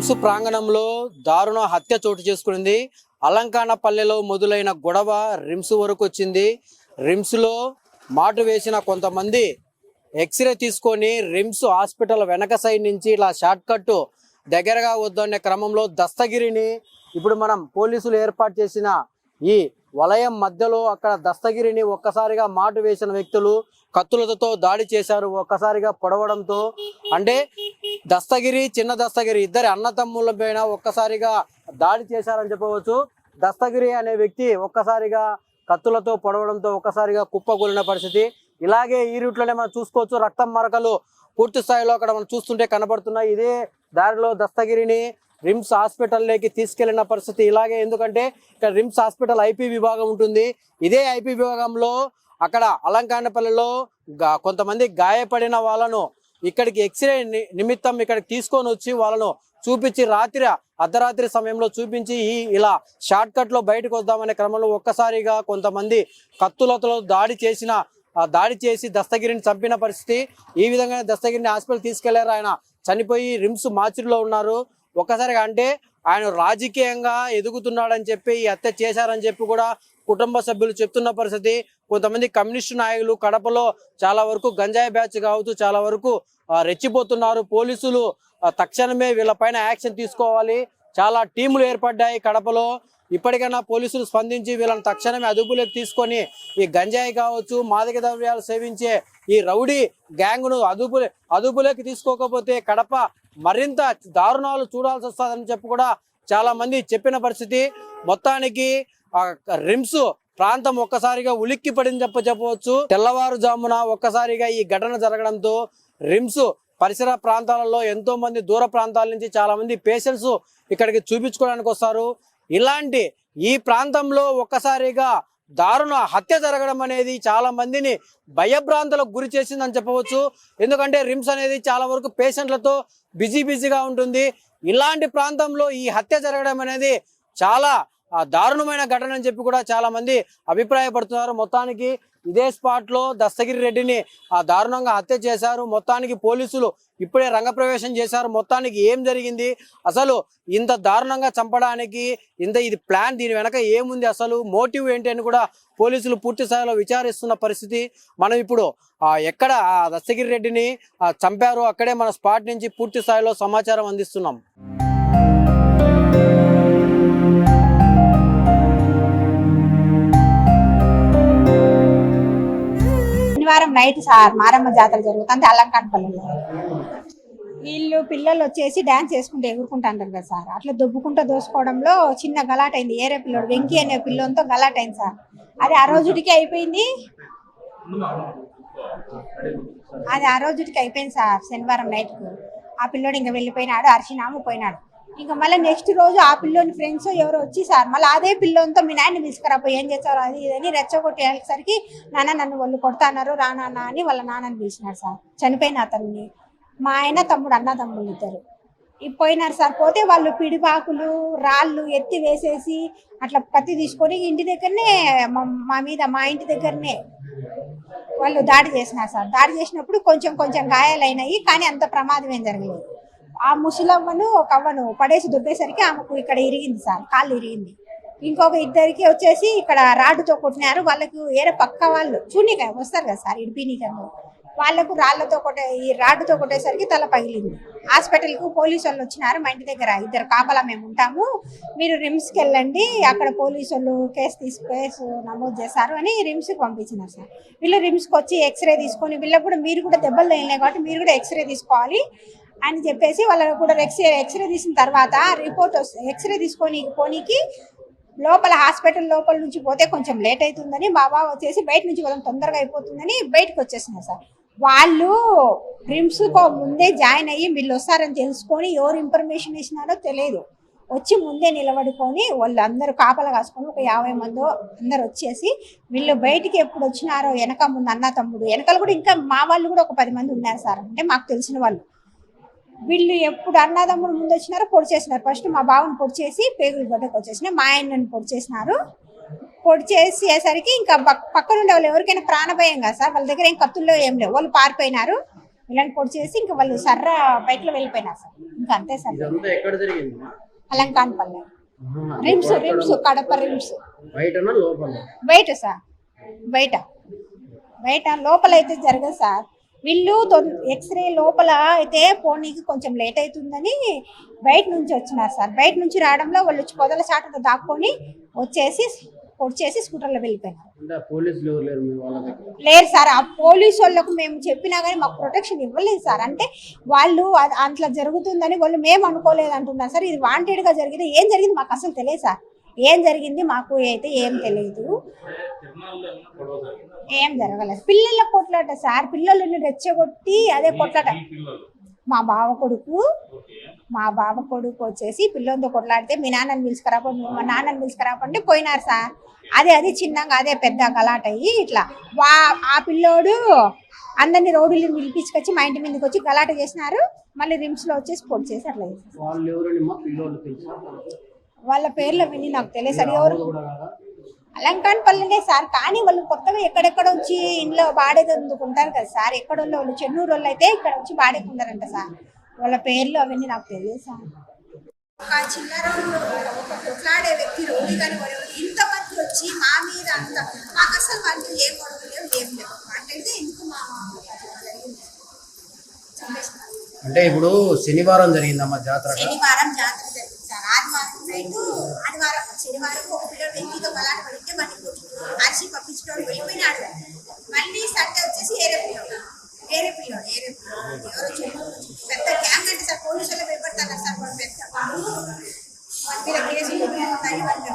RIMS ప్రాంగణంలో దారుణ హత్య చోటు చేసుకుంది. అలంకానపల్లెలో మొదలైన గొడవ రిమ్స్ వరకు వచ్చింది. రిమ్స్ లో మాటు వేసిన కొంతమంది ఎక్స్రే తీసుకొని రిమ్స్ హాస్పిటల్ వెనక సైడ్ నుంచి ఇలా షార్ట్ కట్ దగ్గరగా వద్దనే క్రమంలో దస్తగిరిని ఇప్పుడు మనం పోలీసులు ఏర్పాటు చేసిన ఈ వలయం మధ్యలో అక్కడ దస్తగిరిని ఒక్కసారిగా మాటు వేసిన వ్యక్తులు కత్తులతో దాడి చేశారు. ఒక్కసారిగా పొడవడంతో అంటే దస్తగిరి చిన్న దస్తగిరి ఇద్దరి అన్నతమ్ముల పైన ఒక్కసారిగా దాడి చేశారని చెప్పవచ్చు. దస్తగిరి అనే వ్యక్తి ఒక్కసారిగా కత్తులతో పొడవడంతో ఒక్కసారిగా కుప్పకూలిన పరిస్థితి. ఇలాగే ఈ రూట్లోనే మనం చూసుకోవచ్చు. రక్తం మరకలు పూర్తి స్థాయిలో అక్కడ మనం చూస్తుంటే కనబడుతున్నాయి. ఇదే దారిలో దస్తగిరిని రిమ్స్ హాస్పిటల్లోకి తీసుకెళ్లిన పరిస్థితి ఇలాగే. ఎందుకంటే ఇక్కడ రిమ్స్ హాస్పిటల్ ఐపీ విభాగం ఉంటుంది. ఇదే ఐపీ విభాగంలో అక్కడ అలంకానపల్లిలో కొంతమంది గాయపడిన వాళ్ళను ఇక్కడికి ఎక్స్రే నిమిత్తం ఇక్కడికి తీసుకొని వచ్చి వాళ్ళను చూపించి అర్ధరాత్రి సమయంలో చూపించి ఇలా షార్ట్ కట్ లో బయటకు వద్దామనే క్రమంలో ఒక్కసారిగా కొంతమంది కత్తులతో దాడి చేసి దస్తగిరిని చంపిన పరిస్థితి. ఈ విధంగా దస్తగిరిని హాస్పిటల్ తీసుకెళ్లారు. ఆయన చనిపోయి రిమ్స్ మార్చిలో ఉన్నారు. ఒక్కసారిగా అంటే ఆయన రాజకీయంగా ఎదుగుతున్నాడని చెప్పి ఈ హత్య చేశారని చెప్పి కూడా కుటుంబ సభ్యులు చెప్తున్న పరిస్థితి. కొంతమంది కమ్యూనిస్టు నాయకులు కడపలో చాలా వరకు గంజాయి బ్యాచ్ కావచ్చు చాలా వరకు రెచ్చిపోతున్నారు. పోలీసులు తక్షణమే వీళ్ళపైన యాక్షన్ తీసుకోవాలి. చాలా టీములు ఏర్పడ్డాయి కడపలో. ఇప్పటికైనా పోలీసులు స్పందించి వీళ్ళని తక్షణమే అదుపులోకి తీసుకొని ఈ గంజాయి కావచ్చు మాదక ద్రవ్యాలు సేవించే ఈ రౌడీ గ్యాంగ్ను అదుపులోకి తీసుకోకపోతే కడప మరింత దారుణాలు చూడాల్సి వస్తుందని చెప్పి కూడా చాలా మంది చెప్పిన పరిస్థితి. మొత్తానికి రిమ్స్ ప్రాంతం ఒక్కసారిగా ఉలిక్కి పడింది చెప్పవచ్చు. తెల్లవారుజామున ఒక్కసారిగా ఈ ఘటన జరగడంతో రిమ్స్ పరిసర ప్రాంతాలలో ఎంతో మంది దూర ప్రాంతాల నుంచి చాలా మంది పేషెంట్స్ ఇక్కడికి చూపించుకోవడానికి వస్తారు. ఇలాంటి ఈ ప్రాంతంలో ఒక్కసారిగా దారుణ హత్య జరగడం అనేది చాలా మందిని భయభ్రాంతులకు గురి చేసిందని చెప్పవచ్చు. ఎందుకంటే రిమ్స్ అనేది చాలా వరకు పేషెంట్లతో బిజీగా ఉంటుంది. ఇలాంటి ప్రాంతంలో ఈ హత్య జరగడం అనేది చాలా దారుణమైన ఘటన అని చెప్పి కూడా చాలా మంది అభిప్రాయపడుతున్నారు. మొత్తానికి ఇదే స్పాట్ లో దస్తగిరి రెడ్డిని దారుణంగా హత్య చేశారు. మొత్తానికి పోలీసులు ఇప్పుడే రంగప్రవేశం చేశారు. మొత్తానికి ఏం జరిగింది, అసలు ఇంత దారుణంగా చంపడానికి ఇది ప్లాన్, దీని వెనక ఏముంది, అసలు మోటివ్ ఏంటి అని కూడా పోలీసులు పూర్తి స్థాయిలో విచారిస్తున్న పరిస్థితి. మనం ఇప్పుడు ఎక్కడ దస్తగిరి రెడ్డిని చంపారో అక్కడే మన స్పాట్ నుంచి పూర్తి స్థాయిలో సమాచారం అందిస్తున్నాం. శనివారం నైట్ సార్ మారమ్మ జాతర జరుగుతుంది అలంకానపల్లిలో. వీళ్ళు పిల్లలు వచ్చేసి డాన్స్ చేసుకుంటూ ఎగురుకుంటారు కదా సార్. అట్లా దొబ్బుకుంటూ దోసుకోవడంలో చిన్న గలాట్ అయింది. ఏరే పిల్లడు వెంకీ అనే పిల్లలతో గలాట్ అయింది సార్. అది ఆ రోజుటికి అయిపోయింది సార్. శనివారం నైట్కు ఆ పిల్లోడు ఇంకా వెళ్ళిపోయినాడు. అర్చినాము పోయినాడు. ఇంకా మళ్ళీ నెక్స్ట్ రోజు ఆ పిల్లోని ఫ్రెండ్స్ ఎవరో వచ్చి సార్ మళ్ళీ అదే పిల్లోనితో మీ నాయన తీసుకురాపోయి ఏం చేస్తారు అది ఇదని రెచ్చగొట్టేసరికి నాన్న నన్ను వాళ్ళు కొడతాన్నారు రా నాన్న అని వాళ్ళ నాన్నని పిలిచినారు సార్. చనిపోయిన అతన్ని మా ఆయన తమ్ముడు అన్నదమ్ములు ఇద్దరు పోయినారు సార్. పోతే వాళ్ళు పిడిపాకులు రాళ్ళు ఎత్తి వేసేసి అట్లా కత్తి తీసుకొని ఇంటి దగ్గరనే మా ఇంటి దగ్గరనే వాళ్ళు దాడి చేసినారు సార్. దాడి చేసినప్పుడు కొంచెం గాయాలైనాయి కానీ అంత ప్రమాదం ఏం జరగలేదు. ఆ ముసలమ్మను ఒక అవ్వను పడేసి దుబ్బేసరికి ఆమెకు ఇక్కడ ఇరిగింది సార్, కాళ్ళు ఇరిగింది. ఇంకొక ఇద్దరికి వచ్చేసి ఇక్కడ రాడ్డుతో కొట్టినారు. వాళ్ళకు ఏరే పక్క వాళ్ళు చూనిక వస్తారు కదా సార్ ఇడిపినీకను, వాళ్ళకు రాడ్డుతో కొట్టేసరికి తల పగిలింది. హాస్పిటల్కు పోలీసు వాళ్ళు వచ్చినారు. మా ఇంటి దగ్గర ఇద్దరు కాపలా మేము ఉంటాము, మీరు రిమ్స్కి వెళ్ళండి, అక్కడ పోలీసు వాళ్ళు కేసు నమోదు చేశారు అని రిమ్స్కి పంపించినారు సార్. వీళ్ళు రిమ్స్కి వచ్చి ఎక్స్రే తీసుకొని వీళ్ళకు కూడా మీరు కూడా దెబ్బలు తగిలినాయి కాబట్టి మీరు కూడా ఎక్స్రే తీసుకోవాలి అని చెప్పేసి వాళ్ళకు కూడా ఎక్స్రే తీసిన తర్వాత రిపోర్ట్ ఎక్స్రే తీసుకొని పోనీకి లోపల హాస్పిటల్ లోపల నుంచి పోతే కొంచెం లేట్ అవుతుందని బాబా వచ్చేసి బయట నుంచి కొంచెం తొందరగా అయిపోతుందని బయటకు వచ్చేసినారు సార్. వాళ్ళు రిమ్స్కో ముందే జాయిన్ అయ్యి వీళ్ళు వస్తారని తెలుసుకొని ఎవరు ఇన్ఫర్మేషన్ ఇచ్చినారో తెలియదు, వచ్చి ముందే నిలబడుకొని వాళ్ళు అందరూ కాపలా కాసుకొని ఒక 50 మందో అందరు వచ్చేసి వీళ్ళు బయటికి ఎప్పుడు వచ్చినారో వెనక ముందు అన్న తమ్ముడు వెనకాల కూడా ఇంకా మా వాళ్ళు కూడా ఒక 10 మంది ఉన్నారు సార్. అంటే మాకు తెలిసిన వాళ్ళు వీళ్ళు ఎప్పుడు అన్నదమ్ముడు ముందు వచ్చినారో పొడి చేసినారు. ఫస్ట్ మా బావని పొడి చేసి పేగులు గడ్డకు వచ్చేసినాయి, మా ఆయనని పొడి చేసినారు. పొడి చేసేసరికి ఇంకా పక్కనుండే వాళ్ళు ఎవరికైనా ప్రాణభయం కదా సార్, వాళ్ళ దగ్గర ఏం కత్తుల్లో ఏం లేవు, వాళ్ళు పారిపోయినారు. పిల్లల్ని పొడి చేసి ఇంకా వాళ్ళు సర్ర బైక్లో వెళ్ళిపోయినారు సార్. ఇంకా అంతే సార్. ఇదంతా ఎక్కడ జరిగింది? అలంకాన్పల్లె రిమ్స్ కడప రిమ్స్. బయటనా లోపల? బయట సార్, బయట బయట. లోపల అయితే జరగదు సార్. వీళ్ళు ఎక్స్రే లోపల అయితే పోనీకి కొంచెం లేట్ అవుతుందని బయట నుంచి వచ్చినారు సార్. బయట నుంచి రావడంలో వాళ్ళు వచ్చి పొదల చాటుతో దాక్కొని వచ్చేసి పొడిచేసి స్కూటర్లో వెళ్ళిపోయినారు. లేరు సార్. ఆ పోలీసు వాళ్ళకు మేము చెప్పినా కానీ మాకు ప్రొటెక్షన్ ఇవ్వలేదు సార్. అంటే వాళ్ళు అట్లా జరుగుతుందని వాళ్ళు మేము అనుకోలేదు అంటున్నారు సార్. ఇది వాంటెడ్గా జరిగింది. ఏం జరిగింది మాకు అసలు తెలియదు సార్. ఏం జరిగింది మాకు అయితే ఏం తెలియదు. ఏం జరగలేదు. పిల్లల కొట్లాట సార్. పిల్లలని రెచ్చగొట్టి అదే కొట్లాట. మా బావ కొడుకు వచ్చేసి పిల్లలతో కొట్లాడితే మీ నాన్నని పిలుచుకురాపండి, మా నాన్నని పిలుచుకురాపండి పోయినారు సార్. అది చిన్నగా అదే పెద్ద గలాట అయ్యి ఇట్లా ఆ పిల్లోడు అందరినీ రోడ్లు పిలిపించుకొచ్చి మా ఇంటి మీదకి వచ్చి గలాట చేసినారు. మళ్ళీ రిమ్స్ లో వచ్చేసి పొడి చేసి అట్లా వాళ్ళ పేర్లు విని నాకు తెలియదు సార్. ఎవరు అలంకాన్పల్లినే సార్. కానీ వాళ్ళు కొత్తగా ఎక్కడెక్కడ వచ్చి ఇంట్లో బాడేదందుకుంటారు కదా సార్. ఎక్కడోళ్ళు వాళ్ళు చెన్నూరు వాళ్ళు అయితే ఇక్కడ వచ్చి బాడేకుంటారంట సార్. వాళ్ళ పేర్లు అవన్నీ నాకు తెలియదు సార్. ఒక చిల్లర ఒక కొట్లాడే వ్యక్తి రోడ్డు కానీ ఇంతమంది వచ్చి మా మీద అంత మాకు అసలు వాళ్ళు ఏం గొడవలు లేవు, ఏం లేవు అంటే ఎందుకు మా అంటే ఇప్పుడు శనివారం జరిగిందమ్మా జాతర. శనివారం జాతర జరిగింది సార్. ఆదివారం శనివారం ఒక పిల్లడు వెంకీతో బలాట పడితే మళ్ళీ అరిసి పంపించడం వెళ్ళిపోయినాడు. మళ్ళీ సండే వచ్చేసి ఏరే పిల్లడు ఎవరో పెద్ద గ్యాంగ్ అంటే సార్. పోలీసులు భయపడతారు సార్. పెద్ద వాళ్ళ మీద కేసులు ఉన్నాయి.